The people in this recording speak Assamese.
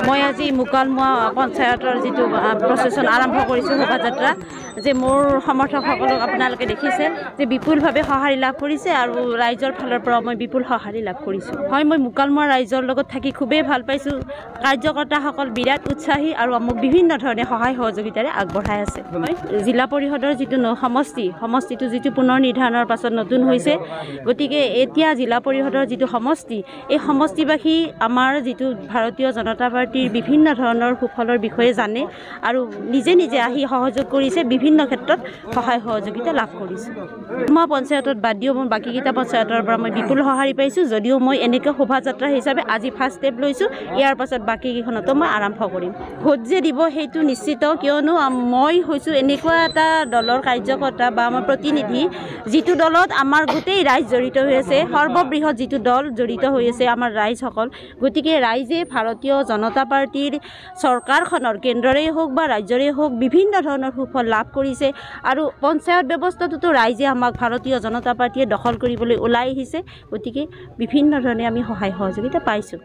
মই আজি মুকালমুৱা পঞ্চায়তৰ যিটো প্ৰচেছন আৰম্ভ কৰিছোঁ শোভাযাত্ৰা যে মোৰ সমৰ্থকসকলক আপোনালোকে দেখিছে যে বিপুলভাৱে সঁহাৰি লাভ কৰিছে আৰু ৰাইজৰ ফালৰ পৰা মই বিপুল সঁহাৰি লাভ কৰিছোঁ। হয়, মই মুকালমুৱা ৰাইজৰ লগত থাকি খুবেই ভাল পাইছোঁ। কাৰ্যকৰ্তাসকল বিৰাট উৎসাহী আৰু মোক বিভিন্ন ধৰণে সহায় সহযোগিতাৰে আগবঢ়াই আছে। হয়, জিলা পৰিষদৰ যিটো সমষ্টিটো যিটো পুনৰ নিৰ্ধাৰণৰ পাছত নতুন হৈছে, গতিকে এতিয়া জিলা পৰিষদৰ যিটো সমষ্টি, এই সমষ্টিবাসী আমাৰ যিটো ভাৰতীয় জনতা পাৰ্টিৰ বিভিন্ন ধৰণৰ সুফলৰ বিষয়ে জানে আৰু নিজে নিজে আহি সহযোগ কৰিছে, বিভিন্ন ক্ষেত্ৰত সহায় সহযোগিতা লাভ কৰিছে। মই পঞ্চায়তত বাদ দিও মই বাকীকেইটা পঞ্চায়তৰ পৰা মই বিপুল সঁহাৰি পাইছোঁ, যদিও মই এনেকৈ শোভাযাত্ৰা হিচাপে আজি ফাৰ্ষ্ট ষ্টেপ লৈছোঁ। ইয়াৰ পাছত বাকীকেইখনতো মই আৰম্ভ কৰিম। ভোট যে দিব সেইটো নিশ্চিত, কিয়নো মই হৈছোঁ এনেকুৱা এটা দলৰ কাৰ্যকৰ্তা বা আমাৰ প্ৰতিনিধি যিটো দলত আমাৰ গোটেই ৰাইজ জড়িত হৈ আছে, সৰ্ববৃহৎ যিটো দল জড়িত হৈ আছে আমাৰ ৰাইজসকল। গতিকে ৰাইজে ভাৰতীয় জনতা পাৰ্টিৰ চৰকাৰখনৰ কেন্দ্ৰৰেই হওক বা ৰাজ্যৰেই হওক বিভিন্ন ধৰণৰ সুফল লাভ কৰিছে আৰু পঞ্চায়ত ব্যৱস্থাটোতো ৰাইজে আমাক ভাৰতীয় জনতা পাৰ্টিয়ে দখল কৰিবলৈ ওলাই আহিছে। গতিকে বিভিন্ন ধৰণে আমি সহায় সহযোগিতা পাইছোঁ।